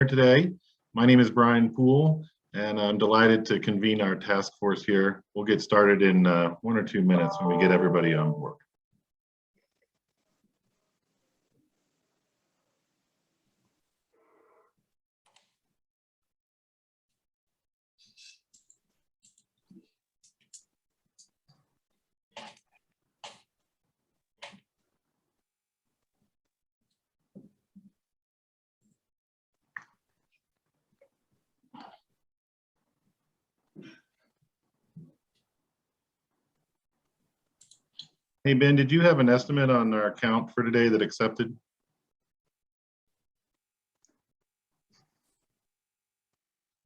today. My name is Brian Poole, and I'm delighted to convene our task force here. We'll get started in 1 or 2 minutes when we get everybody on board. Hey, Ben, did you have an estimate on our count for today that accepted?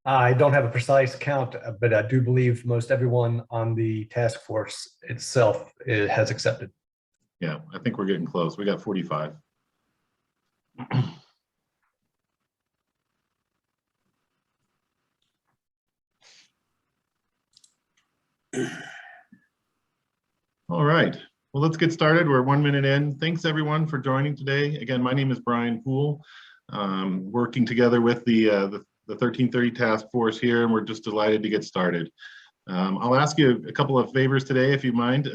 I don't have a precise count, but I do believe most everyone on the task force itself has accepted. Yeah, I think we're getting close. We got 45. All right. Well, let's get started. We're 1 minute in. Thanks everyone for joining today. Again, my name is Brian Poole. Working together with the 1330 task force here, and we're just delighted to get started. I'll ask you a couple of favors today, if you mind.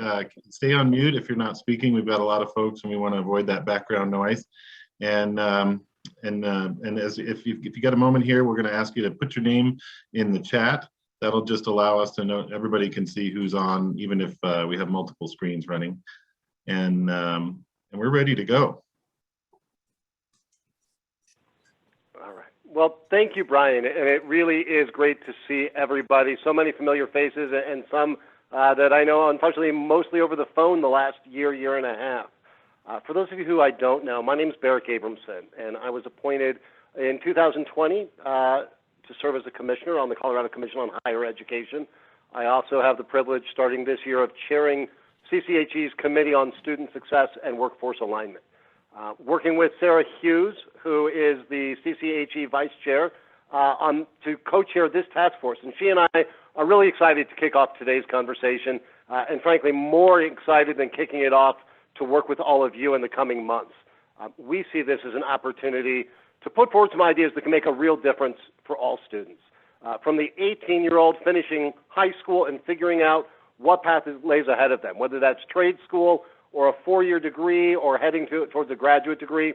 Stay on mute if you're not speaking. We've got a lot of folks, and we want to avoid that background noise. And if you got a moment here, we're going to ask you to put your name in the chat. That'll just allow us to know, everybody can see who's on, even if we have multiple screens running. And we're ready to go. All right. Well, thank you, Brian. And it really is great to see everybody. So many familiar faces, and some that I know, unfortunately, mostly over the phone the last year and a half. For those of you who I don't know, my name is Barrick Abramson, and I was appointed in 2020 to serve as a commissioner on the Colorado Commission on Higher Education. I also have the privilege, starting this year, of chairing CCHE's Committee on Student Success and Workforce Alignment. Working with Sarah Hughes, who is the CCHE Vice Chair, to co-chair this task force. And she and I are really excited to kick off today's conversation, and frankly, more excited than kicking it off to work with all of you in the coming months. We see this as an opportunity to put forward some ideas that can make a real difference for all students. From the 18-year-old finishing high school and figuring out what path lays ahead of them, whether that's trade school or a 4-year degree or heading towards a graduate degree,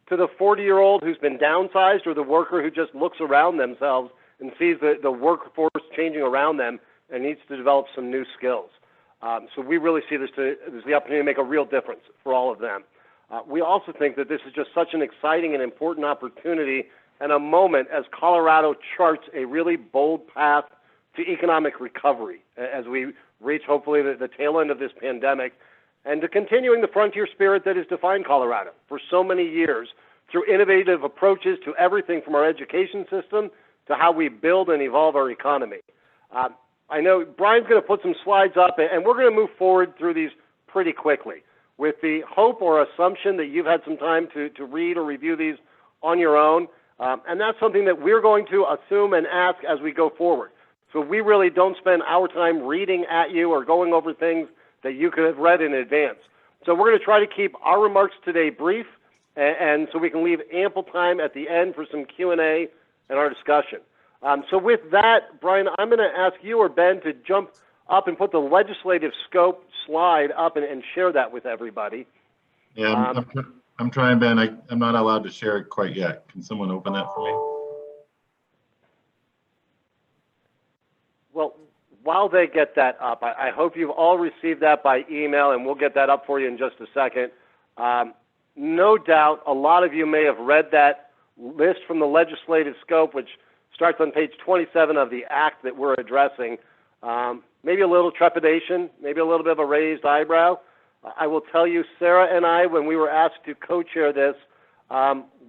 to the 40-year-old who's been downsized, or the worker who just looks around themselves and sees the workforce changing around them and needs to develop some new skills. So we really see this as the opportunity to make a real difference for all of them. We also think that this is just such an exciting and important opportunity and a moment as Colorado charts a really bold path to economic recovery as we reach, hopefully, the tail end of this pandemic, and to continuing the frontier spirit that has defined Colorado for so many years through innovative approaches to everything from our education system to how we build and evolve our economy. I know Brian's going to put some slides up, and we're going to move forward through these pretty quickly, with the hope or assumption that you've had some time to read or review these on your own. And that's something that we're going to assume and ask as we go forward. So we really don't spend our time reading at you or going over things that you could have read in advance. So we're going to try to keep our remarks today brief, and so we can leave ample time at the end for some Q&A and our discussion. So with that, Brian, I'm going to ask you or Ben to jump up and put the legislative scope slide up and share that with everybody. Yeah, I'm trying, Ben. I'm not allowed to share it quite yet. Can someone open that for me? Well, while they get that up, I hope you've all received that by email, and we'll get that up for you in just a second. No doubt a lot of you may have read that list from the legislative scope, which starts on page 27 of the act that we're addressing. Maybe a little trepidation, maybe a little bit of a raised eyebrow. I will tell you, Sarah and I, when we were asked to co-chair this,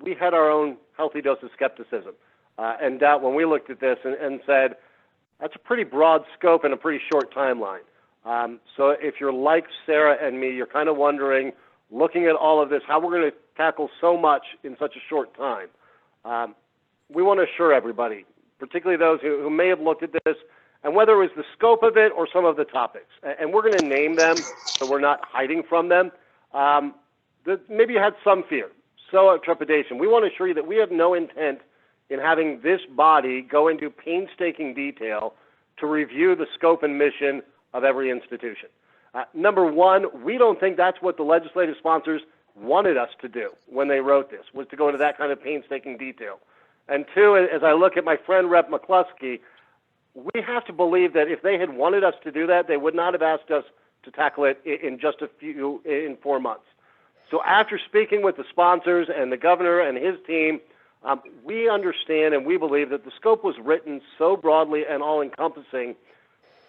we had our own healthy dose of skepticism and doubt when we looked at this and said, that's a pretty broad scope and a pretty short timeline. So if you're like Sarah and me, you're kind of wondering, looking at all of this, how we're going to tackle so much in such a short time. We want to assure everybody, particularly those who may have looked at this, and whether it was the scope of it or some of the topics, and we're going to name them so we're not hiding from them, that maybe you had some fear, so trepidation. We want to assure you that we have no intent in having this body go into painstaking detail to review the scope and mission of every institution. Number one, we don't think that's what the legislative sponsors wanted us to do when they wrote this, was to go into that kind of painstaking detail. And two, as I look at my friend Rep. McCluskey, we have to believe that if they had wanted us to do that, they would not have asked us to tackle it in 4 months. So after speaking with the sponsors and the governor and his team, we understand and we believe that the scope was written so broadly and all-encompassing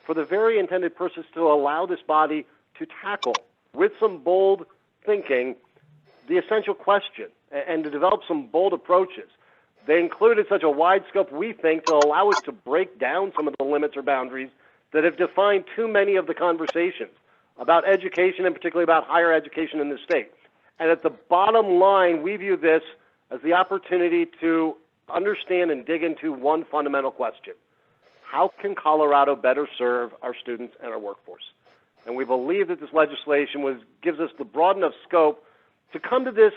for the very intended purpose to allow this body to tackle, with some bold thinking, the essential question and to develop some bold approaches. They included such a wide scope, we think, to allow us to break down some of the limits or boundaries that have defined too many of the conversations about education and particularly about higher education in the state. And at the bottom line, we view this as the opportunity to understand and dig into one fundamental question. How can Colorado better serve our students and our workforce? And we believe that this legislation gives us the broad enough scope to come to this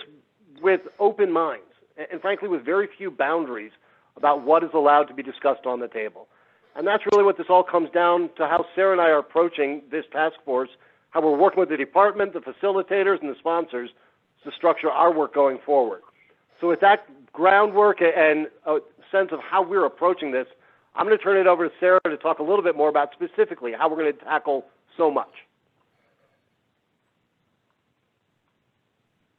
with open minds and frankly with very few boundaries about what is allowed to be discussed on the table. And that's really what this all comes down to, how Sarah and I are approaching this task force, how we're working with the department, the facilitators, and the sponsors to structure our work going forward. So with that groundwork and a sense of how we're approaching this, I'm going to turn it over to Sarah to talk a little bit more about specifically how we're going to tackle so much.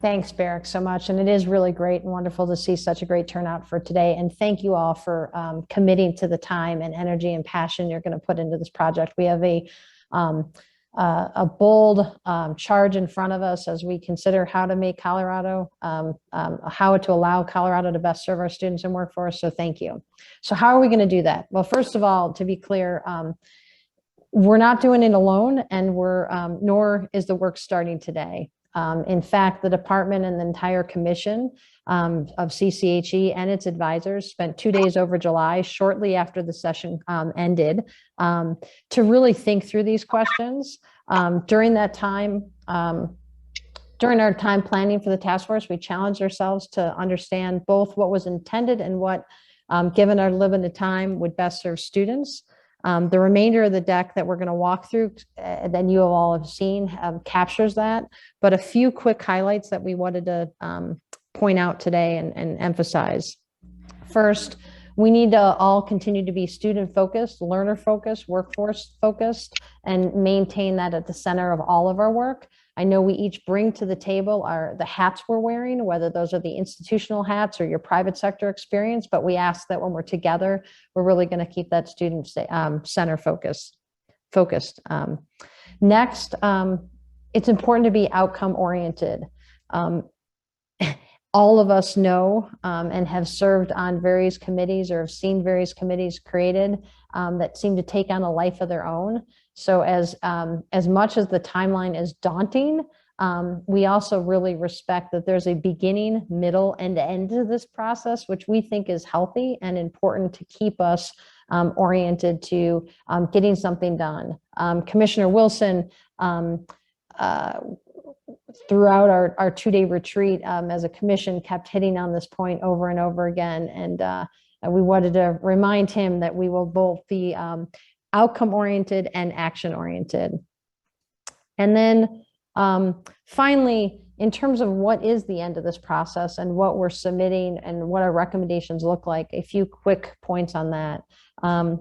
Thanks, Barrick, so much. And it is really great and wonderful to see such a great turnout for today. And thank you all for committing to the time and energy and passion you're going to put into this project. We have a bold charge in front of us as we consider how to make Colorado, how to allow Colorado to best serve our students and workforce. So thank you. So how are we going to do that? Well, first of all, to be clear, we're not doing it alone, and nor is the work starting today. In fact, the department and the entire commission of CCHE and its advisors spent 2 days over July, shortly after the session ended, to really think through these questions. During that time, during our time planning for the task force, we challenged ourselves to understand both what was intended and what, given our limited time, would best serve students. The remainder of the deck that we're going to walk through, that you all have seen, captures that. But a few quick highlights that we wanted to point out today and emphasize. First, we need to all continue to be student-focused, learner-focused, workforce-focused, and maintain that at the center of all of our work. I know we each bring to the table the hats we're wearing, whether those are the institutional hats or your private sector experience, but we ask that when we're together, we're really going to keep that student center focused. Next, it's important to be outcome oriented. All of us know and have served on various committees or have seen various committees created that seem to take on a life of their own. So as much as the timeline is daunting, we also really respect that there's a beginning, middle, and end to this process, which we think is healthy and important to keep us oriented to getting something done. Commissioner Wilson, throughout our 2-day retreat as a commission, kept hitting on this point over and over again. And we wanted to remind him that we will both be outcome-oriented and action-oriented. And then finally, in terms of what is the end of this process and what we're submitting and what our recommendations look like, a few quick points on that.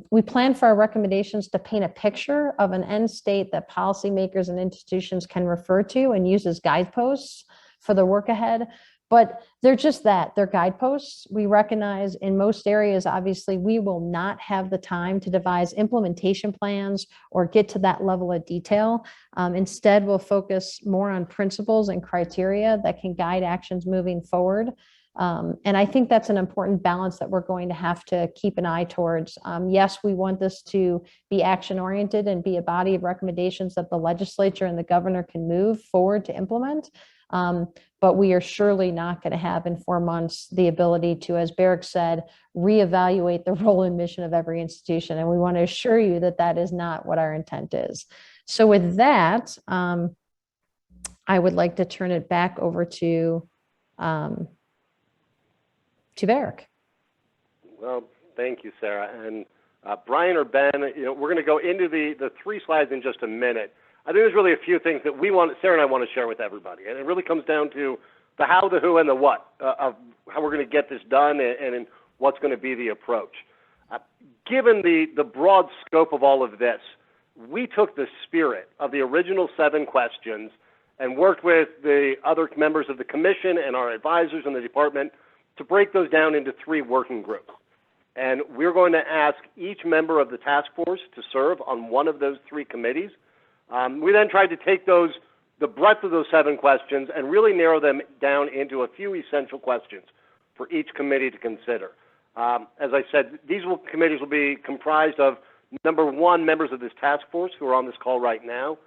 We plan for our recommendations to paint a picture of an end state that policymakers and institutions can refer to and use as guideposts for the work ahead. But they're just that, they're guideposts. We recognize in most areas, obviously, we will not have the time to devise implementation plans or get to that level of detail. Instead, we'll focus more on principles and criteria that can guide actions moving forward. And I think that's an important balance that we're going to have to keep an eye towards. Yes, we want this to be action-oriented and be a body of recommendations that the legislature and the governor can move forward to implement. But we are surely not going to have in 4 months the ability to, as Barrick said, reevaluate the role and mission of every institution. And we want to assure you that that is not what our intent is. So with that, I would like to turn it back over to Barrick. Well, thank you, Sarah. And Brian or Ben, we're going to go into the three slides in just a minute. I think there's really a few things that Sarah and I want to share with everybody. And it really comes down to the how, the who, and the what of how we're going to get this done and what's going to be the approach. Given the broad scope of all of this, we took the spirit of the original 7 questions and worked with the other members of the commission and our advisors in the department to break those down into 3 working groups. And we're going to ask each member of the task force to serve on one of those 3 committees. We then tried to take the breadth of those 7 questions and really narrow them down into a few essential questions for each committee to consider. As I said, these committees will be comprised of, number 1, members of this task force who are on this call right now.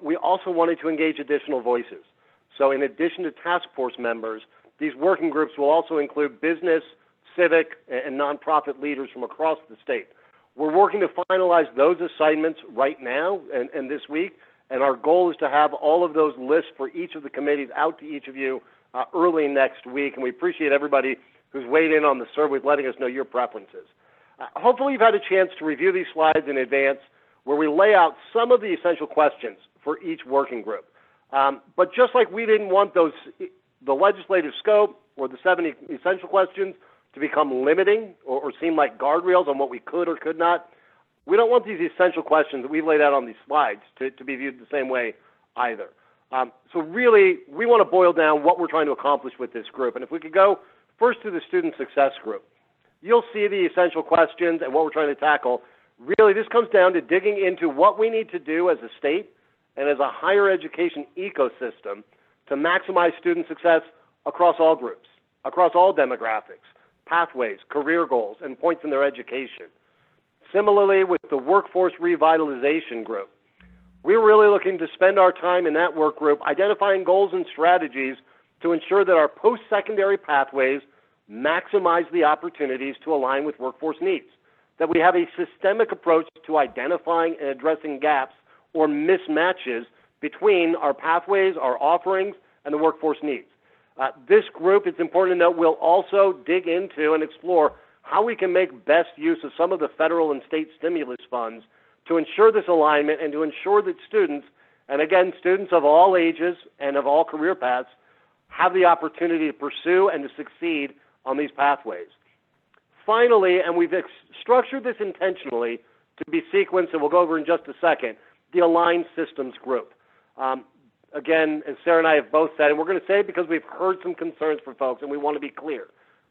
We also wanted to engage additional voices. So in addition to task force members, these working groups will also include business, civic, and nonprofit leaders from across the state. We're working to finalize those assignments right now and this week, and our goal is to have all of those lists for each of the committees out to each of you early next week, and we appreciate everybody who's weighed in on the survey, letting us know your preferences. Hopefully you've had a chance to review these slides in advance where we lay out some of the essential questions for each working group. But just like we didn't want the legislative scope or the 70 essential questions to become limiting or seem like guardrails on what we could or could not, we don't want these essential questions that we've laid out on these slides to be viewed the same way either. So really, we want to boil down what we're trying to accomplish with this group. And if we could go first to the student success group, you'll see the essential questions and what we're trying to tackle. Really, this comes down to digging into what we need to do as a state and as a higher education ecosystem to maximize student success across all groups, across all demographics, pathways, career goals, and points in their education. Similarly, with the workforce revitalization group, we're really looking to spend our time in that work group identifying goals and strategies to ensure that our post-secondary pathways maximize the opportunities to align with workforce needs, that we have a systemic approach to identifying and addressing gaps or mismatches between our pathways, our offerings, and the workforce needs. This group, it's important to note, will also dig into and explore how we can make best use of some of the federal and state stimulus funds to ensure this alignment and to ensure that students, and again, students of all ages and of all career paths, have the opportunity to pursue and to succeed on these pathways. Finally, and we've structured this intentionally to be sequenced, and we'll go over in just a second, the Aligned Systems Group. Again, as Sarah and I have both said, and we're going to say it because we've heard some concerns from folks, and we want to be clear.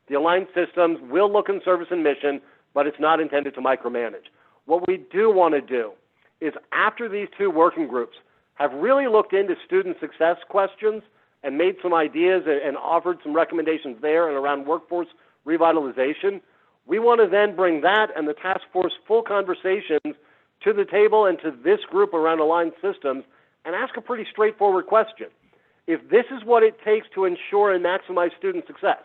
The Aligned Systems will look in service and mission, but it's not intended to micromanage. What we do want to do is, after these 2 working groups have really looked into student success questions and made some ideas and offered some recommendations there and around workforce revitalization, we want to then bring that and the task force full conversations to the table and to this group around Aligned Systems and ask a pretty straightforward question. If this is what it takes to ensure and maximize student success,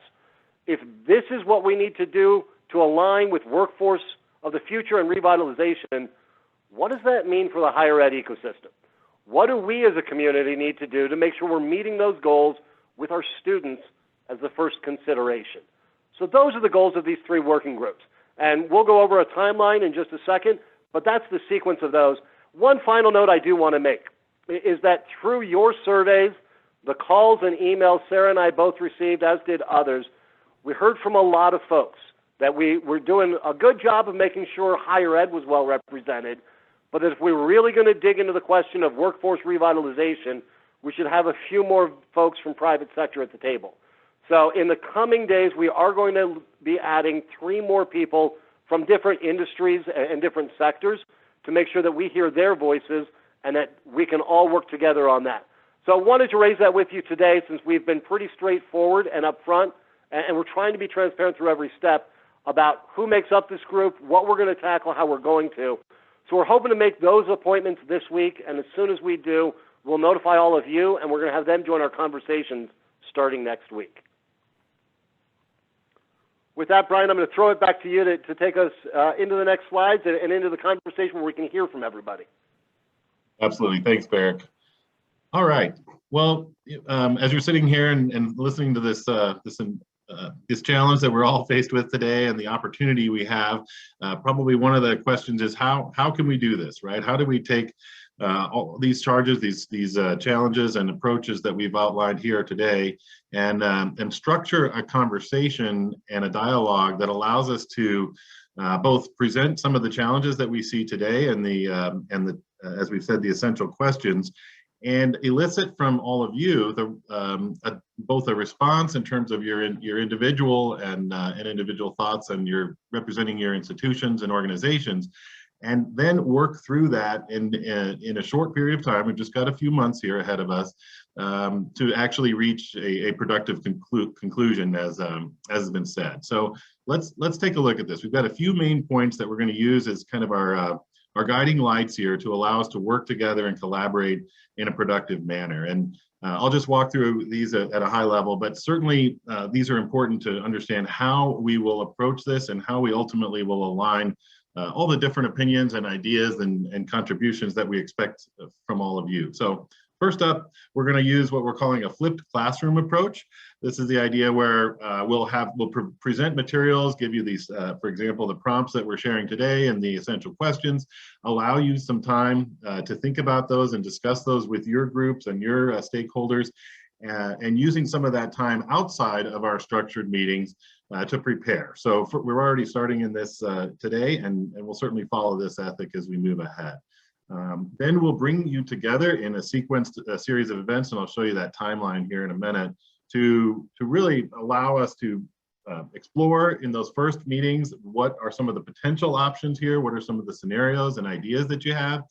if this is what we need to do to align with workforce of the future and revitalization, what does that mean for the higher ed ecosystem? What do we as a community need to do to make sure we're meeting those goals with our students as the first consideration? So those are the goals of these 3 working groups. And we'll go over a timeline in just a second, but that's the sequence of those. One final note I do want to make is that through your surveys, the calls and emails Sarah and I both received, as did others, we heard from a lot of folks that we were doing a good job of making sure higher ed was well represented, but that if we were really going to dig into the question of workforce revitalization, we should have a few more folks from private sector at the table. So in the coming days, we are going to be adding 3 more people from different industries and different sectors to make sure that we hear their voices and that we can all work together on that. So I wanted to raise that with you today since we've been pretty straightforward and upfront, and we're trying to be transparent through every step about who makes up this group, what we're going to tackle, how we're going to. So we're hoping to make those appointments this week, and as soon as we do, we'll notify all of you, and we're going to have them join our conversations starting next week. With that, Brian, I'm going to throw it back to you to take us into the next slides and into the conversation where we can hear from everybody. Absolutely. Thanks, Barrick. All right. Well, as you're sitting here and listening to this this challenge that we're all faced with today and the opportunity we have. Probably one of the questions is how can we do this, right? How do we take all these charges, these challenges and approaches that we've outlined here today, and structure a conversation and a dialogue that allows us to both present some of the challenges that we see today and the as we've said, the essential questions, and elicit from all of you both a response in terms of your individual and individual thoughts, and you're representing your institutions and organizations, and then work through that in a short period of time. We've just got a few months here ahead of us to actually reach a productive conclusion, as has been said. So let's take a look at this. We've got a few main points that we're going to use as kind of our guiding lights here to allow us to work together and collaborate in a productive manner. And I'll just walk through these at a high level, but certainly these are important to understand how we will approach this and how we ultimately will align all the different opinions and ideas and contributions that we expect from all of you. So first up, we're going to use what we're calling a flipped classroom approach. This is the idea where we'll present materials, give you these, for example, the prompts that we're sharing today and the essential questions, allow you some time to think about those and discuss those with your groups and your stakeholders, and using some of that time outside of our structured meetings to prepare. So we're already starting in this today, and we'll certainly follow this ethic as we move ahead. Then we'll bring you together in a sequenced series of events, and I'll show you that timeline here in a minute, to really allow us to explore in those first meetings what are some of the potential options here, what are some of the scenarios and ideas that you have,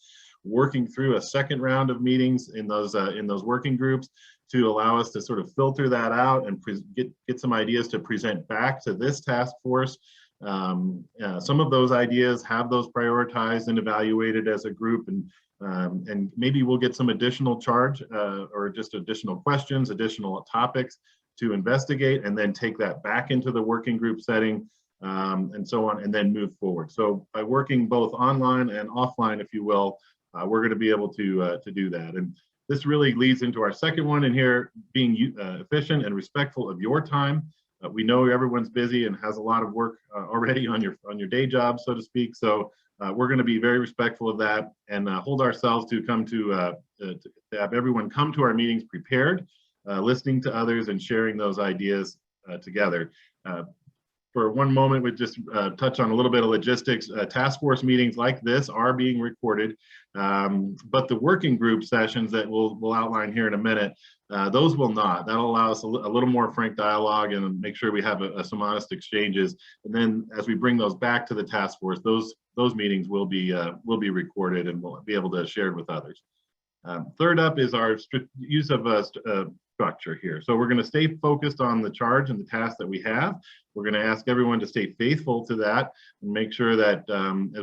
working through a second round of meetings in those working groups to allow us to sort of filter that out and get some ideas to present back to this task force. Some of those ideas, have those prioritized and evaluated as a group, and maybe we'll get some additional charge or just additional questions, additional topics to investigate, and then take that back into the working group setting, and so on, and then move forward. So by working both online and offline, if you will, we're going to be able to do that. And this really leads into our second one in here, being efficient and respectful of your time. We know everyone's busy and has a lot of work already on your day job, so to speak. So we're going to be very respectful of that and hold ourselves to come to have everyone come to our meetings prepared, listening to others and sharing those ideas together. For one moment, we just touch on a little bit of logistics. Task force meetings like this are being recorded, but the working group sessions that we'll outline here in a minute, those will not. That'll allow us a little more frank dialogue and make sure we have some honest exchanges. And then as we bring those back to the task force, those meetings will be recorded and we'll be able to share it with others. Third up is our use of structure here. So we're going to stay focused on the charge and the task that we have. We're going to ask everyone to stay faithful to that and make sure that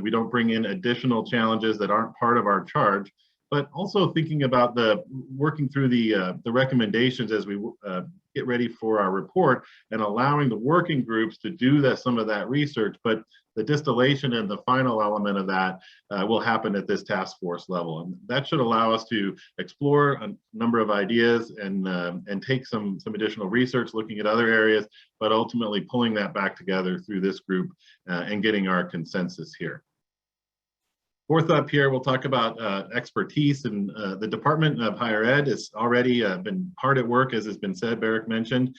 we don't bring in additional challenges that aren't part of our charge, but also thinking about working through the recommendations as we get ready for our report, and allowing the working groups to do some of that research. But the distillation and the final element of that will happen at this task force level, and that should allow us to explore a number of ideas and take some additional research, looking at other areas, but ultimately pulling that back together through this group and getting our consensus here. Fourth up here, we'll talk about expertise, and the Department of Higher Ed has already been hard at work, as has been said, Barrick mentioned,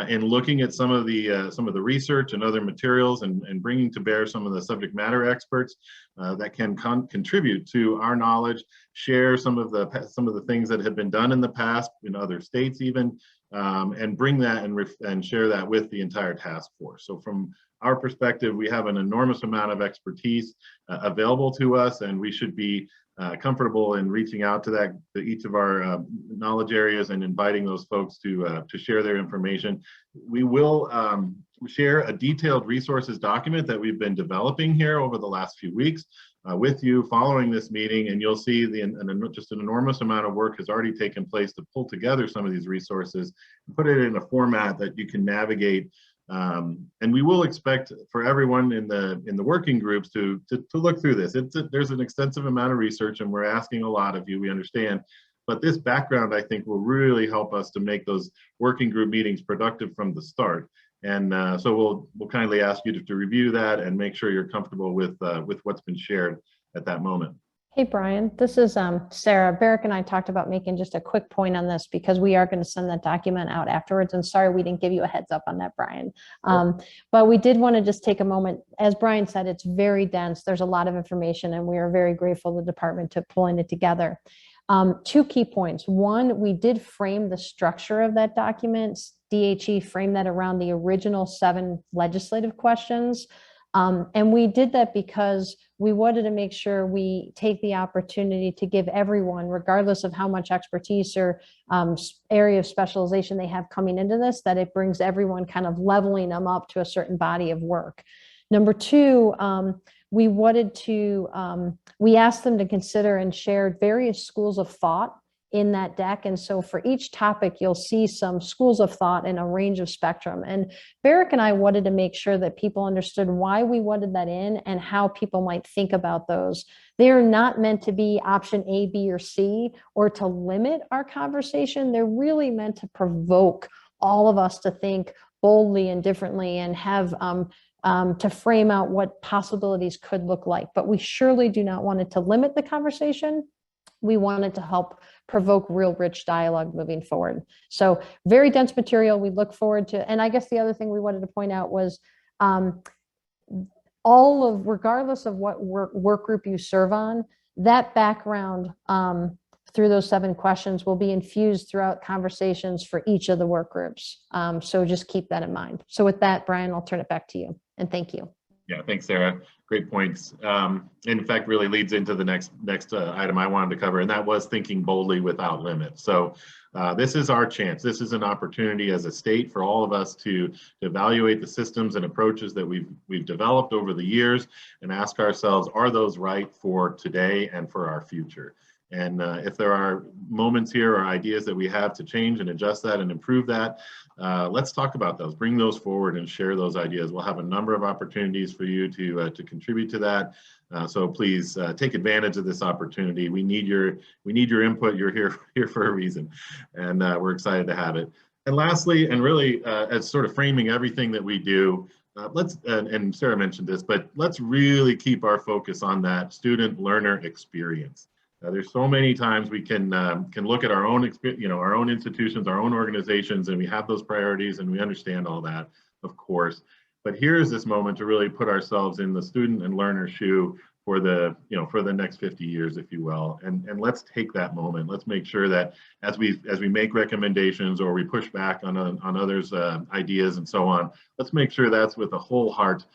in looking at some of the research and other materials and bringing to bear some of the subject matter experts that can contribute to our knowledge, share some of the things that have been done in the past in other states even, and bring that and share that with the entire task force. So from our perspective, we have an enormous amount of expertise available to us, and we should be comfortable in reaching out to each of our knowledge areas and inviting those folks to share their information. We will share a detailed resources document that we've been developing here over the last few weeks with you following this meeting, and you'll see just an enormous amount of work has already taken place to pull together some of these resources and put it in a format that you can navigate. And we will expect for everyone in the working groups to look through this. There's an extensive amount of research, and we're asking a lot of you, we understand. But this background, I think, will really help us to make those working group meetings productive from the start. And so we'll kindly ask you to review that and make sure you're comfortable with what's been shared at that moment. Hey, Brian, this is Sarah. Barrick and I talked about making just a quick point on this because we are going to send that document out afterwards. And sorry, we didn't give you a heads up on that, Brian. But we did want to just take a moment. As Brian said, it's very dense. There's a lot of information, and we are very grateful the department to pulling it together. 2 key points. One, we did frame the structure of that document. DHE framed that around the original 7 legislative questions. And we did that because we wanted to make sure we take the opportunity to give everyone, regardless of how much expertise or area of specialization they have coming into this, that it brings everyone kind of leveling them up to a certain body of work. Number 2, we wanted to, we asked them to consider and share various schools of thought in that deck. And so for each topic, you'll see some schools of thought in a range of spectrum. And Barrick and I wanted to make sure that people understood why we wanted that in and how people might think about those. They are not meant to be option A, B, or C, or to limit our conversation. They're really meant to provoke all of us to think boldly and differently and have to frame out what possibilities could look like. But we surely do not want it to limit the conversation. We wanted to help provoke real rich dialogue moving forward. So very dense material. We look forward to, and I guess the other thing we wanted to point out was regardless of what work group you serve on, that background through those 7 questions will be infused throughout conversations for each of the work groups. So just keep that in mind. So with that, Brian, I'll turn it back to you, and thank you. Yeah, thanks, Sarah. Great points. In fact, really leads into the next item I wanted to cover, and that was thinking boldly without limits. So this is our chance. This is an opportunity as a state for all of us to evaluate the systems and approaches that we've developed over the years and ask ourselves, are those right for today and for our future? And if there are moments here or ideas that we have to change and adjust that and improve that, let's talk about those. Bring those forward and share those ideas. We'll have a number of opportunities for you to contribute to that. So please take advantage of this opportunity. We need your input. You're here for a reason, and we're excited to have it. And lastly, and really as sort of framing everything that we do, and Sarah mentioned this, but let's really keep our focus on that student learner experience. There's so many times we can look at our own our own institutions, our own organizations, and we have those priorities and we understand all that, of course. But here's this moment to really put ourselves in the student and learner shoe for the next 50 years, if you will. And let's take that moment. Let's make sure that as we make recommendations or we push back on others' ideas and so on, let's make sure that's with a whole heart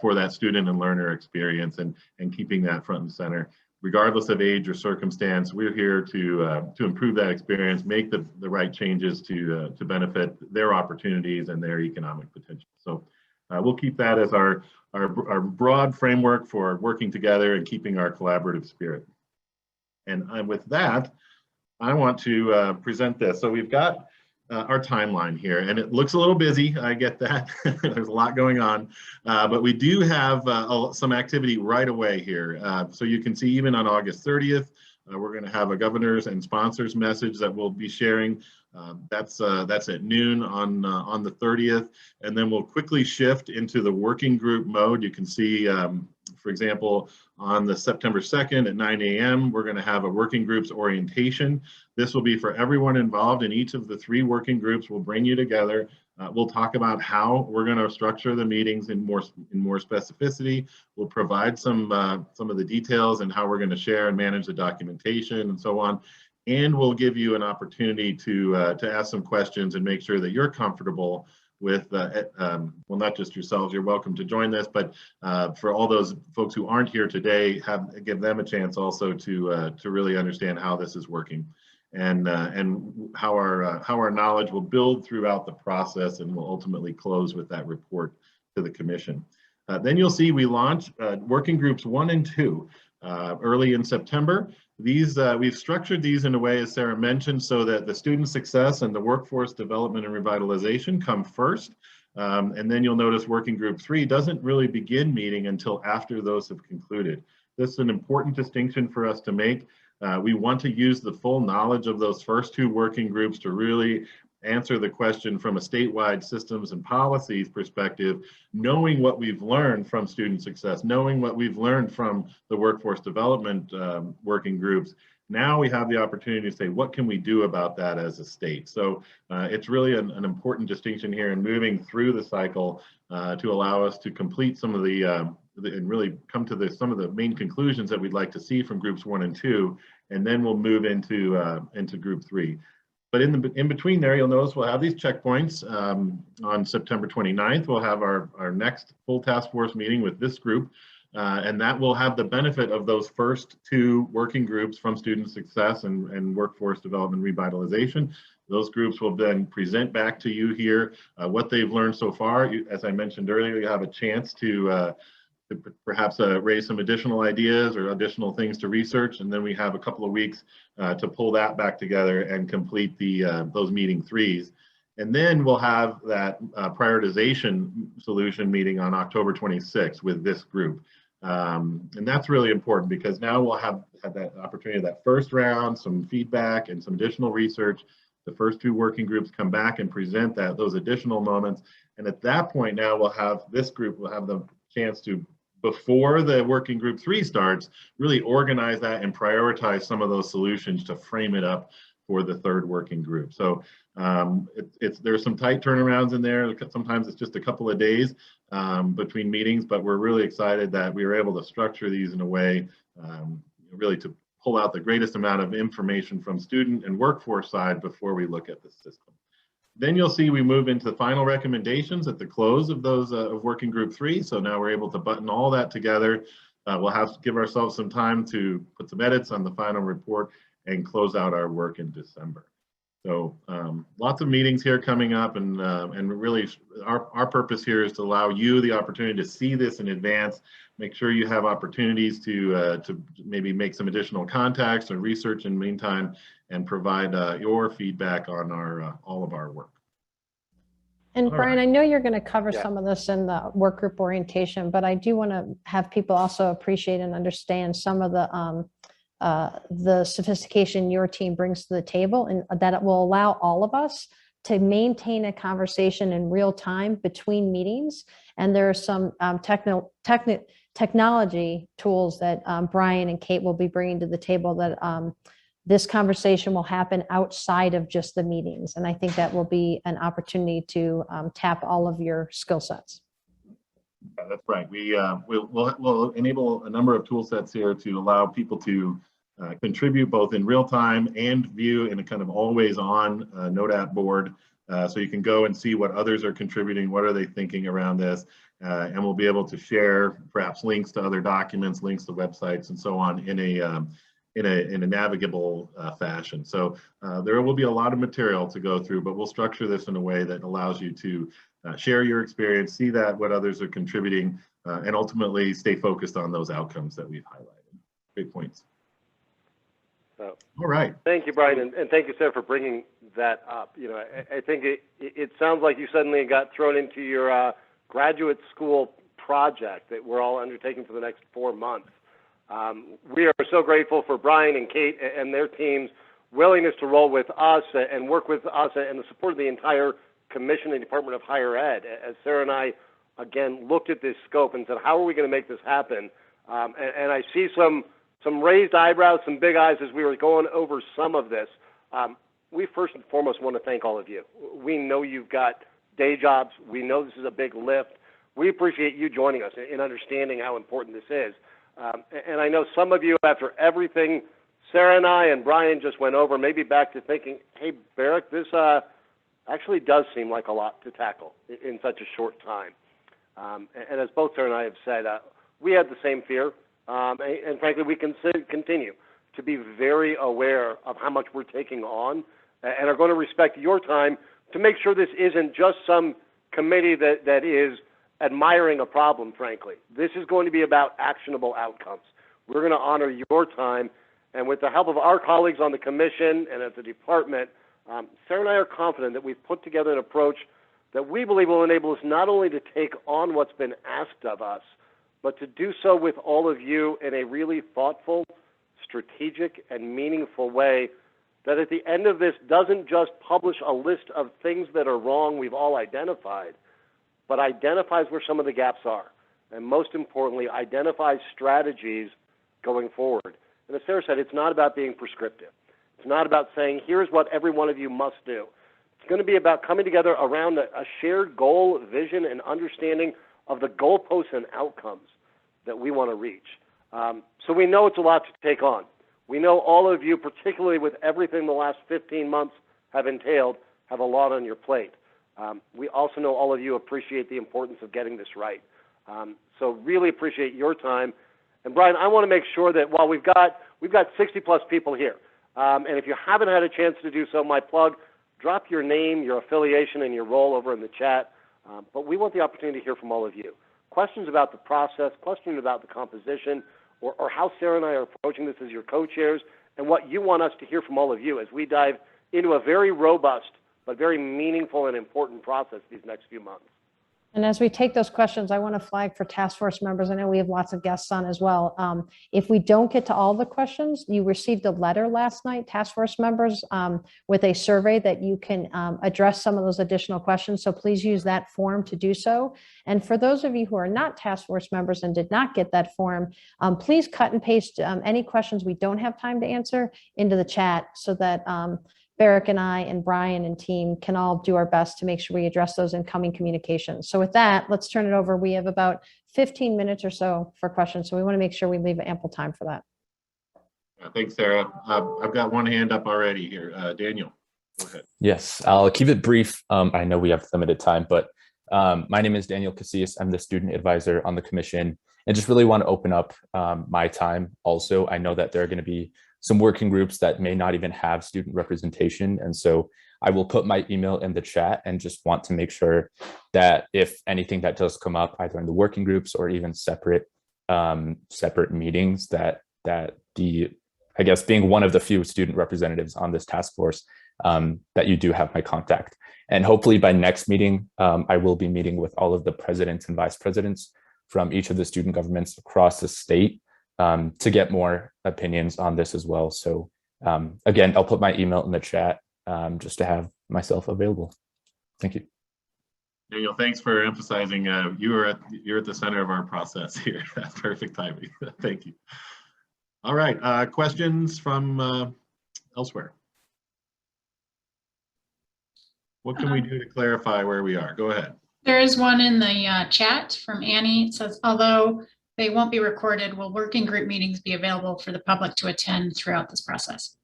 for that student and learner experience and keeping that front and center. Regardless of age or circumstance, we're here to improve that experience, make the right changes to benefit their opportunities and their economic potential. So we'll keep that as our broad framework for working together and keeping our collaborative spirit. And with that, I want to present this. So we've got our timeline here, and it looks a little busy. I get that. There's a lot going on, but we do have some activity right away here. So you can see even on August 30th, we're going to have a governor's and sponsors message that we'll be sharing. That's at noon on the 30th, and then we'll quickly shift into the working group mode. You can see, for example, on the September 2nd at 9 a.m., we're going to have a working groups orientation. This will be for everyone involved in each of the 3 working groups. We'll bring you together. We'll talk about how we're going to structure the meetings in more specificity. We'll provide some of the details and how we're going to share and manage the documentation and so on. And we'll give you an opportunity to ask some questions and make sure that you're comfortable with, well, not just yourselves, you're welcome to join this, but for all those folks who aren't here today, give them a chance also to really understand how this is working and how our knowledge will build throughout the process and will ultimately close with that report to the commission. Then you'll see we launch working groups 1 and 2 early in September. We've structured these in a way, as Sarah mentioned, so that the student success and the workforce development and revitalization come first. And then you'll notice working group 3 doesn't really begin meeting until after those have concluded. This is an important distinction for us to make. We want to use the full knowledge of those first 2 working groups to really answer the question from a statewide systems and policies perspective, knowing what we've learned from student success, knowing what we've learned from the workforce development working groups. Now we have the opportunity to say, what can we do about that as a state? So it's really an important distinction here in moving through the cycle to allow us to complete some of the and really come to some of the main conclusions that we'd like to see from groups 1 and 2, and then we'll move into group 3. But in between there, you'll notice we'll have these checkpoints. On September 29th, we'll have our next full task force meeting with this group, and that will have the benefit of those first 2 working groups from student success and workforce development revitalization. Those groups will then present back to you here what they've learned so far. As I mentioned earlier, you have a chance to perhaps raise some additional ideas or additional things to research, and then we have a couple of weeks to pull that back together and complete those meeting 3s. And then we'll have that prioritization solution meeting on October 26th with this group. And that's really important because now we'll have that opportunity, that first round, some feedback and some additional research. The first 2 working groups come back and present those additional moments. And at that point now this group will have the chance to, before the working group 3 starts, really organize that and prioritize some of those solutions to frame it up for the 3rd working group. So there's some tight turnarounds in there. Sometimes it's just a couple of days between meetings, but we're really excited that we were able to structure these in a way really to pull out the greatest amount of information from student and workforce side before we look at the system. Then you'll see we move into the final recommendations at the close of those of working group 3. So now we're able to button all that together. We'll have to give ourselves some time to put some edits on the final report and close out our work in December. So lots of meetings here coming up, and really our purpose here is to allow you the opportunity to see this in advance. Make sure you have opportunities to maybe make some additional contacts or research in the meantime, and provide your feedback on all of our work. And Brian, I know you're going to cover Yeah. some of this in the work group orientation, but I do want to have people also appreciate and understand some of the sophistication your team brings to the table, and that it will allow all of us to maintain a conversation in real time between meetings. And there are some technology tools that Brian and Kate will be bringing to the table that this conversation will happen outside of just the meetings. And I think that will be an opportunity to tap all of your skill sets. Yeah, that's right. We'll enable a number of tool sets here to allow people to contribute both in real time and view in a kind of always on note app board. So you can go and see what others are contributing, what are they thinking around this, and we'll be able to share perhaps links to other documents, links to websites, and so on in a navigable fashion. So there will be a lot of material to go through, but we'll structure this in a way that allows you to share your experience, see what others are contributing, and ultimately stay focused on those outcomes that we've highlighted. Great points. So, all right. Thank you, Brian, and thank you, Sarah, for bringing that up. You know, I think it sounds like you suddenly got thrown into your graduate school project that we're all undertaking for the next 4 months. We are so grateful for Brian and Kate and their team's willingness to roll with us and work with us and the support of the entire Commission and Department of Higher Ed. As Sarah and I, again, looked at this scope and said, how are we going to make this happen? And I see some raised eyebrows, some big eyes as we were going over some of this. We first and foremost want to thank all of you. We know you've got day jobs. We know this is a big lift. We appreciate you joining us in understanding how important this is. And I know some of you, after everything Sarah and I and Brian just went over, maybe back to thinking, hey, Barrick, this actually does seem like a lot to tackle in such a short time. And as both Sarah and I have said, we had the same fear. And frankly, we can continue to be very aware of how much we're taking on and are going to respect your time to make sure this isn't just some committee that is admiring a problem, frankly. This is going to be about actionable outcomes. We're going to honor your time, and with the help of our colleagues on the Commission and at the Department, Sarah and I are confident that we've put together an approach that we believe will enable us not only to take on what's been asked of us, but to do so with all of you in a really thoughtful, strategic, and meaningful way that at the end of this doesn't just publish a list of things that are wrong we've all identified, but identifies where some of the gaps are. And most importantly, identifies strategies going forward. And as Sarah said, it's not about being prescriptive. It's not about saying, here's what every one of you must do. It's going to be about coming together around a shared goal, vision, and understanding of the goalposts and outcomes that we want to reach. So we know it's a lot to take on. We know all of you, particularly with everything the last 15 months have entailed, have a lot on your plate. We also know all of you appreciate the importance of getting this right. So really appreciate your time. And Brian, I want to make sure that while we've got 60 plus people here, and if you haven't had a chance to do so, my plug, drop your name, your affiliation, and your role over in the chat. But we want the opportunity to hear from all of you. Questions about the process, questions about the composition, or how Sarah and I are approaching this as your co-chairs, and what you want us to hear from all of you as we dive into a very robust but very meaningful and important process these next few months. And as we take those questions, I want to flag for task force members. I know we have lots of guests on as well. If we don't get to all the questions, you received a letter last night, task force members, with a survey that you can address some of those additional questions. So please use that form to do so. And for those of you who are not task force members and did not get that form, please cut and paste any questions we don't have time to answer into the chat so that Barrick and I and Brian and team can all do our best to make sure we address those incoming communications. So with that, let's turn it over. We have about 15 minutes or so for questions. So we want to make sure we leave ample time for that. Thanks, Sarah. I've got one hand up already here. Daniel, go ahead. Yes, I'll keep it brief. I know we have limited time, but my name is Daniel Casillas. I'm the student advisor on the commission and just really want to open up my time. Also, I know that there are going to be some working groups that may not even have student representation. And so I will put my email in the chat and just want to make sure that if anything that does come up, either in the working groups or even separate meetings, that I guess being one of the few student representatives on this task force, that you do have my contact. And hopefully by next meeting, I will be meeting with all of the presidents and vice presidents from each of the student governments across the state to get more opinions on this as well. So again, I'll put my email in the chat just to have myself available. Thank you. Daniel, thanks for emphasizing you're at the center of our process here. That's perfect timing. Thank you. All right, questions from elsewhere? What can we do to clarify where we are? Go ahead. There is one in the chat from Annie. It says, although they won't be recorded, will working group meetings be available for the public to attend throughout this process?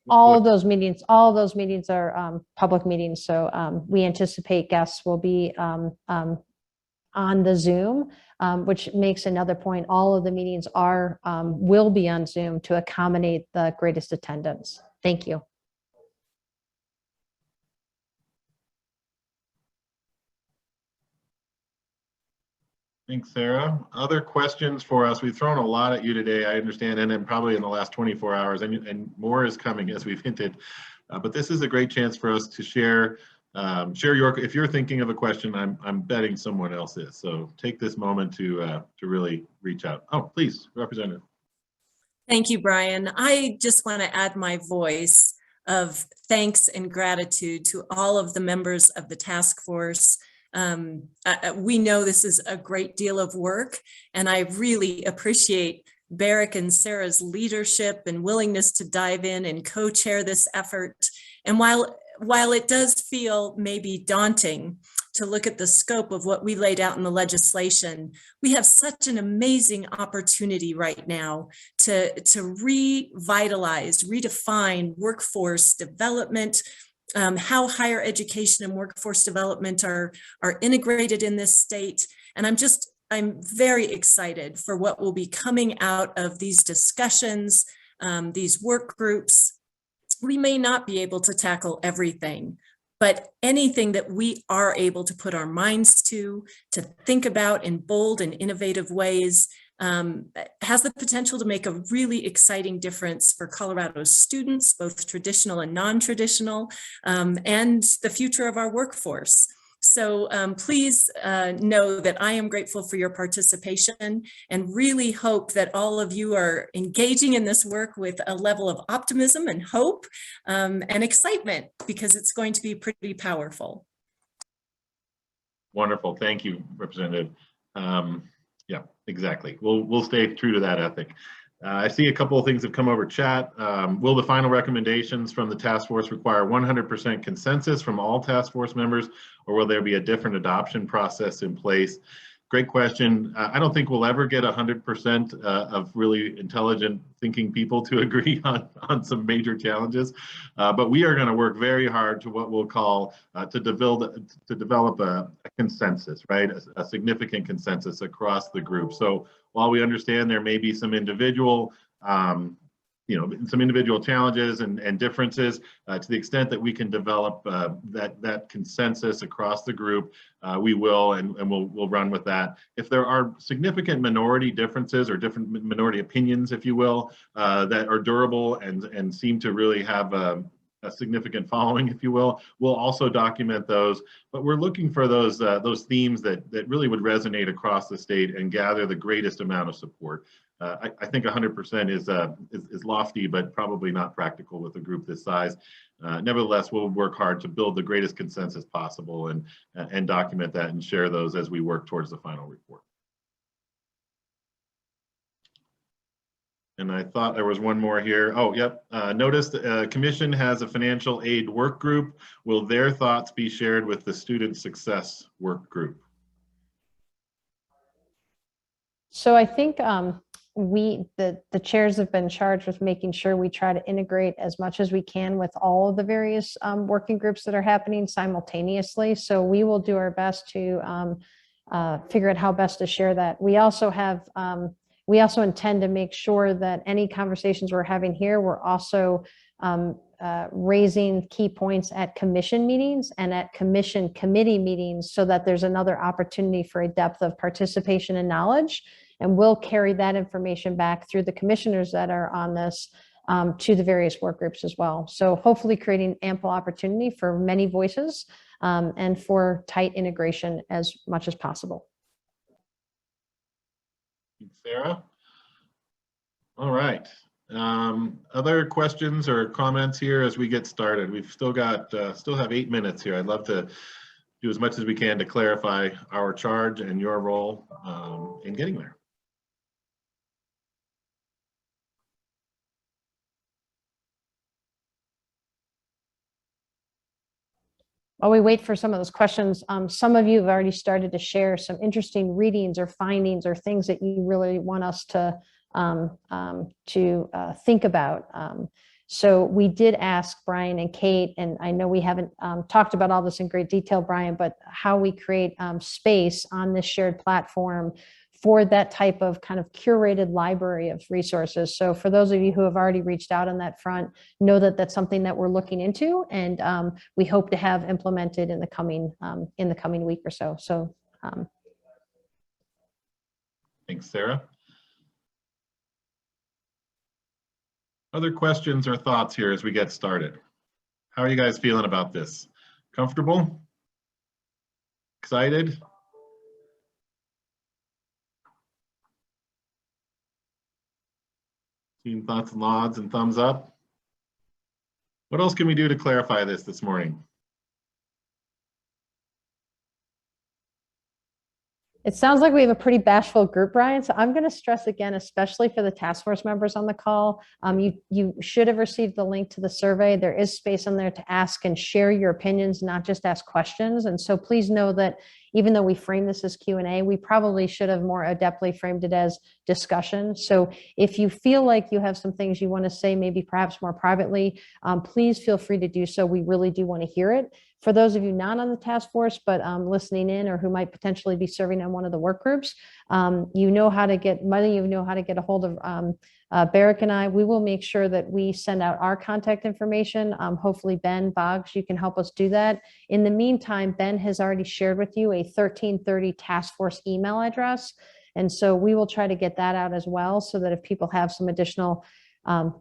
All of those meetings are public meetings. So we anticipate guests will be on the Zoom, which makes another point. All of the meetings will be on Zoom to accommodate the greatest attendance. Thank you. Thanks, Sarah. Other questions for us? We've thrown a lot at you today, I understand, and then probably in the last 24 hours, and more is coming as we've hinted. But this is a great chance for us to share if you're thinking of a question, I'm betting someone else is. So take this moment to really reach out. Oh, please, Representative. Thank you, Brian. I just want to add my voice of thanks and gratitude to all of the members of the task force. We know this is a great deal of work, and I really appreciate Barrick and Sarah's leadership and willingness to dive in and co-chair this effort. And while it does feel maybe daunting to look at the scope of what we laid out in the legislation, we have such an amazing opportunity right now to revitalize, redefine workforce development, how higher education and workforce development are integrated in this state. And I'm very excited for what will be coming out of these discussions, these work groups. We may not be able to tackle everything, but anything that we are able to put our minds to think about in bold and innovative ways, has the potential to make a really exciting difference for Colorado's students, both traditional and non-traditional, and the future of our workforce. So please know that I am grateful for your participation and really hope that all of you are engaging in this work with a level of optimism and hope and excitement, because it's going to be pretty powerful. Wonderful. Thank you, Representative. Yeah, exactly. We'll stay true to that ethic. I see a couple of things have come over chat. Will the final recommendations from the task force require 100% consensus from all task force members, or will there be a different adoption process in place? Great question. I don't think we'll ever get 100% of really intelligent thinking people to agree on some major challenges, but we are going to work very hard to what we'll call to develop a consensus, right? A significant consensus across the group. So while we understand there may be some individual some individual challenges and differences, to the extent that we can develop that consensus across the group, we will, and we'll run with that. If there are significant minority differences or different minority opinions, if you will, that are durable and seem to really have a significant following, if you will, we'll also document those. But we're looking for those themes that really would resonate across the state and gather the greatest amount of support. I think 100% is lofty, but probably not practical with a group this size. Nevertheless, we'll work hard to build the greatest consensus possible and document that and share those as we work towards the final report. And I thought there was one more here. Oh, yep. Notice the commission has a financial aid work group. Will their thoughts be shared with the student success work group? So I think the chairs have been charged with making sure we try to integrate as much as we can with all of the various working groups that are happening simultaneously. So we will do our best to figure out how best to share that. We also intend to make sure that any conversations we're having here, we're also raising key points at commission meetings and at commission committee meetings, so that there's another opportunity for a depth of participation and knowledge. And we'll carry that information back through the commissioners that are on this to the various work groups as well. So hopefully creating ample opportunity for many voices and for tight integration as much as possible. Thanks, Sarah. All right. Other questions or comments here as we get started? We've still have 8 minutes here. I'd love to do as much as we can to clarify our charge and your role in getting there. While we wait for some of those questions, some of you have already started to share some interesting readings or findings or things that you really want us to think about. So we did ask Brian and Kate, and I know we haven't talked about all this in great detail, Brian, but how we create space on this shared platform for that type of kind of curated library of resources. So for those of you who have already reached out on that front, know that that's something that we're looking into, and we hope to have implemented in the coming week or so. So thanks, Sarah. Other questions or thoughts here as we get started? How are you guys feeling about this? Comfortable? Excited? Team thoughts and nods and thumbs up. What else can we do to clarify this morning? it sounds like we have a pretty bashful group, Brian. So I'm going to stress again, especially for the task force members on the call. You should have received the link to the survey. There is space on there to ask and share your opinions, not just ask questions. And so please know that even though we frame this as Q&A, we probably should have more adeptly framed it as discussion. So if you feel like you have some things you want to say, maybe perhaps more privately, please feel free to do so. We really do want to hear it. For those of you not on the task force, but listening in or who might potentially be serving on one of the work groups, many of you know how to get a hold of Barrick and I. We will make sure that we send out our contact information. Hopefully Ben Boggs, you can help us do that. In the meantime, Ben has already shared with you a 1330 task force email address. And so we will try to get that out as well, so that if people have some additional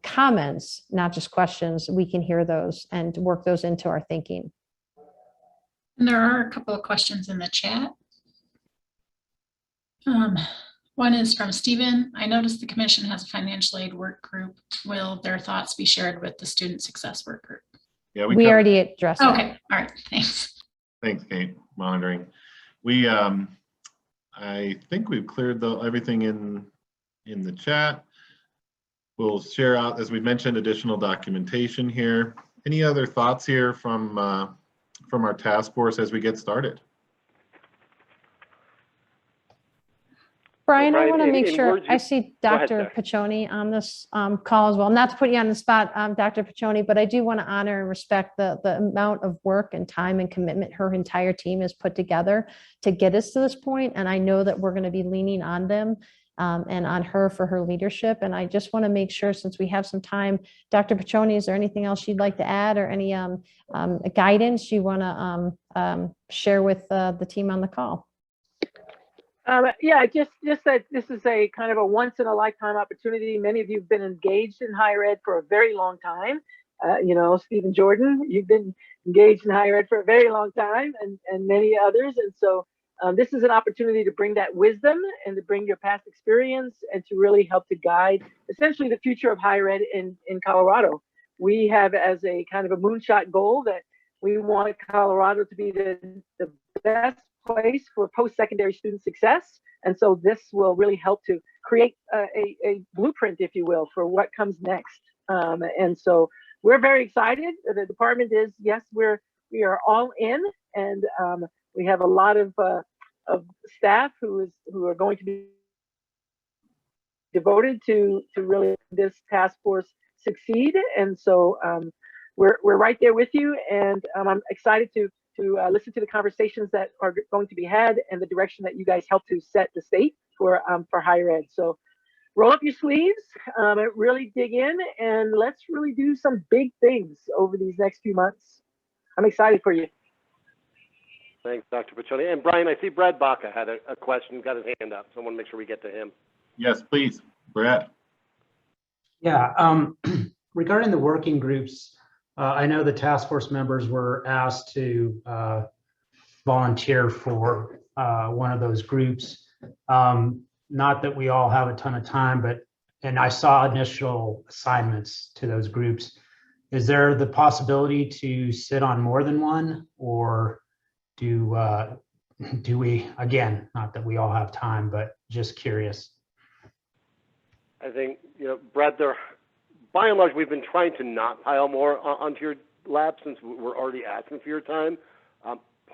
comments, not just questions, we can hear those and work those into our thinking. And there are a couple of questions in the chat. One is from Stephen. I noticed the commission has a financial aid work group. Will their thoughts be shared with the student success work group? Yeah, We already addressed that. Okay, all right, thanks. Thanks, Kate. Monitoring. We, I think we've cleared everything in the chat. We'll share out, as we mentioned, additional documentation here. Any other thoughts here from our task force as we get started? Brian, I Brian, want to in make sure, words I you- see Go ahead, Dr. Sarah. Piccioni on this call as well. Not to put you on the spot, Dr. Piccioni, but I do want to honor and respect the amount of work and time and commitment her entire team has put together to get us to this point. And I know that we're going to be leaning on them and on her for her leadership. And I just want to make sure, since we have some time, Dr. Piccioni, is there anything else you'd like to add or any guidance you want to share with the team on the call? Yeah, just that this is a kind of a once in a lifetime opportunity. Many of you have been engaged in higher ed for a very long time. You know, Stephen Jordan, you've been engaged in higher ed for a very long time, and many others. And so this is an opportunity to bring that wisdom and to bring your past experience and to really help to guide essentially the future of higher ed in Colorado. We have as a kind of a moonshot goal that we want Colorado to be the best place for post-secondary student success. And so this will really help to create a blueprint, if you will, for what comes next. And so we're very excited. The department is, yes, we are all in, and we have a lot of staff who are going to be devoted to really this task force succeed. And so we're right there with you, and I'm excited to listen to the conversations that are going to be had and the direction that you guys help to set the state for higher ed. So roll up your sleeves, really dig in, and let's really do some big things over these next few months. I'm excited for you. Thanks, Dr. Piccioni. And Brian, I see Brad Baca had a question, got his hand up, so I want to make sure we get to him. Yes, please, Brad. Yeah, regarding the working groups, I know the task force members were asked to volunteer for one of those groups. Not that we all have a ton of time, and I saw initial assignments to those groups. Is there the possibility to sit on more than one, or do we, again, not that we all have time, but just curious? I think, Brad, by and large, we've been trying to not pile more onto your lap since we're already asking for your time.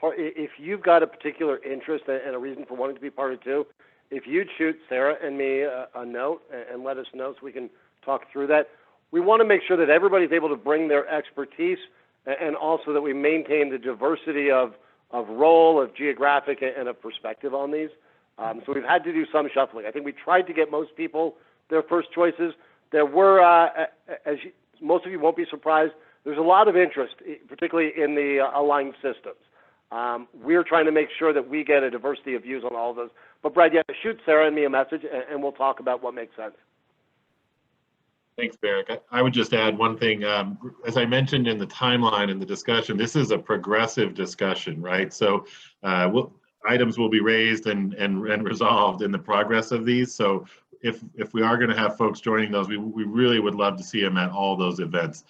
If you've got a particular interest and a reason for wanting to be part of it too, if you'd shoot Sarah and me a note and let us know so we can talk through that. We want to make sure that everybody's able to bring their expertise, and also that we maintain the diversity of role, of geographic, and of perspective on these. So we've had to do some shuffling. I think we tried to get most people their first choices. There were, most of you won't be surprised, there's a lot of interest, particularly in the aligned systems. We're trying to make sure that we get a diversity of views on all of those. But Brad, yeah, shoot Sarah and me a message, and we'll talk about what makes sense. Thanks, Barrick. I would just add one thing. As I mentioned in the timeline in the discussion, this is a progressive discussion, right? So items will be raised and resolved in the progress of these. So if we are going to have folks joining those, we really would love to see them at all those events.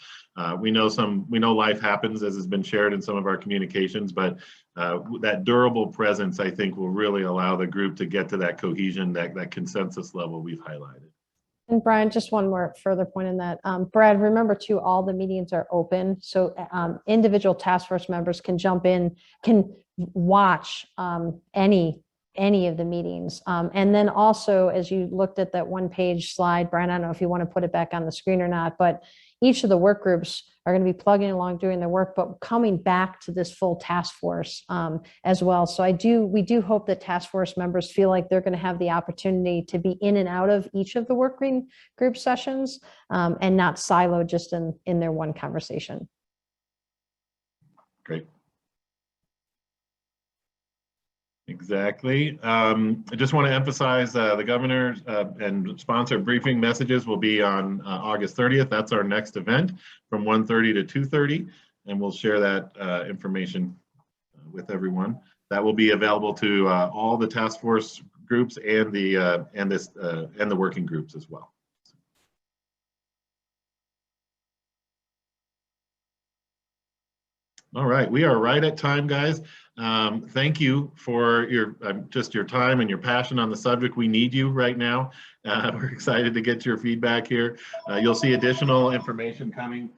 We know life happens, as has been shared in some of our communications, but that durable presence, I think, will really allow the group to get to that cohesion, that consensus level we've highlighted. And Brian, just one more further point in that. Brad, remember too, all the meetings are open. So individual task force members can jump in, can watch any of the meetings. And then also, as you looked at that one page slide, Brian, I don't know if you want to put it back on the screen or not, but each of the work groups are going to be plugging along doing their work, but coming back to this full task force as well. So we do hope that task force members feel like they're going to have the opportunity to be in and out of each of the working group sessions and not siloed just in their one conversation. Great. Exactly. I just want to emphasize the governor and sponsor briefing messages will be on August 30th. That's our next event from 1:30 to 2:30, and we'll share that information with everyone. That will be available to all the task force groups and the working groups as well. All right, we are right at time, guys. Thank you for your just your time and your passion on the subject. We need you right now. We're excited to get your feedback here. You'll see additional information coming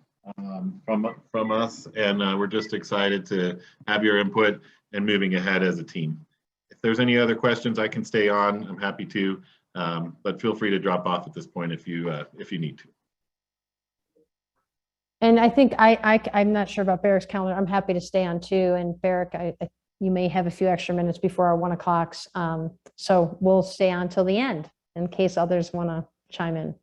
from us, and we're just excited to have your input and moving ahead as a team. If there's any other questions, I can stay on. I'm happy to, but feel free to drop off at this point if you need to. And I think I'm not sure about Barrick's calendar. I'm happy to stay on too. And Barrick, you may have a few extra minutes before our 1 o'clocks. So we'll stay on till the end in case others want to chime in.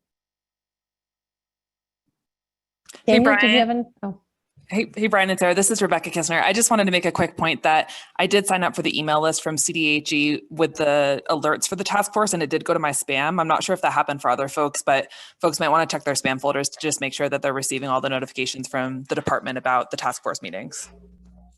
Hey, Daniel, did you Brian. have oh. Hey, Brian and Sarah, this is Rebecca Kistner. I just wanted to make a quick point that I did sign up for the email list from CDHE with the alerts for the task force, and it did go to my spam. I'm not sure if that happened for other folks, but folks might want to check their spam folders to just make sure that they're receiving all the notifications from the department about the task force meetings.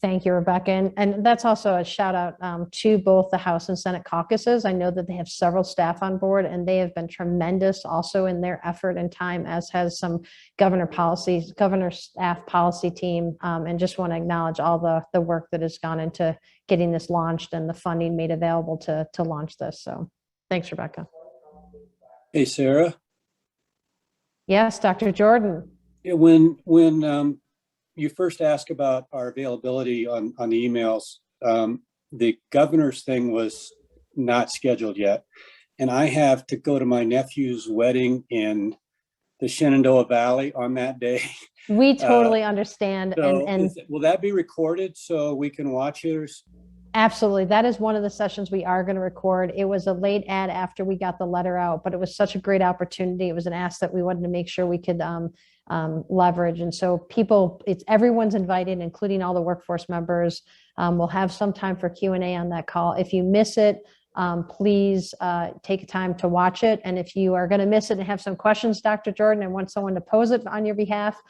Thank you, Rebecca. And that's also a shout out to both the House and Senate caucuses. I know that they have several staff on board and they have been tremendous also in their effort and time, as has some governor staff policy team. And just want to acknowledge all the work that has gone into getting this launched and the funding made available to launch this. So thanks, Rebecca. Hey, Sarah. Yes, Dr. Jordan. When you first asked about our availability on the emails, the governor's thing was not scheduled yet. And I have to go to my nephew's wedding in the Shenandoah Valley on that day. We totally understand. So and will that be recorded so we can watch it? Absolutely. That is one of the sessions we are going to record. It was a late ad after we got the letter out, but it was such a great opportunity. It was an ask that we wanted to make sure we could leverage. And so everyone's invited, including all the workforce members. We'll have some time for Q&A on that call. If you miss it, please take time to watch it. And if you are going to miss it and have some questions, Dr. Jordan, and want someone to pose it on your behalf,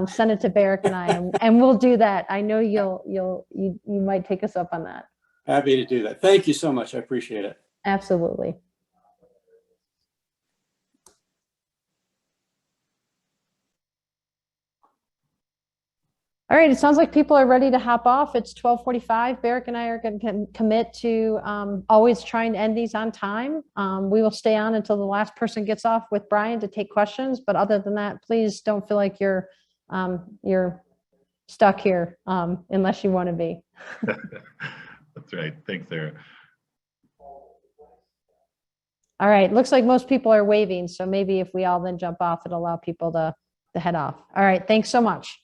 send it to Barrick and I, and we'll do that. I know you might take us up on that. Happy to do that. Thank you so much. I appreciate it. Absolutely. All right, it sounds like people are ready to hop off. It's 12:45. Barrick and I are going to commit to always trying to end these on time. We will stay on until the last person gets off with Brian to take questions. But other than that, please don't feel like you're stuck here unless you want to be. That's right. Thanks, Sarah. All right, looks like most people are waving. So maybe if we all then jump off, it'll allow people to head off. All right, thanks so much.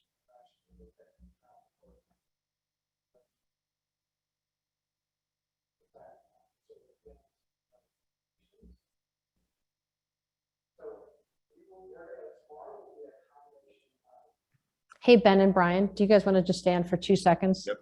Hey, Ben and Brian, do you guys want to just stand for 2 seconds? Yep.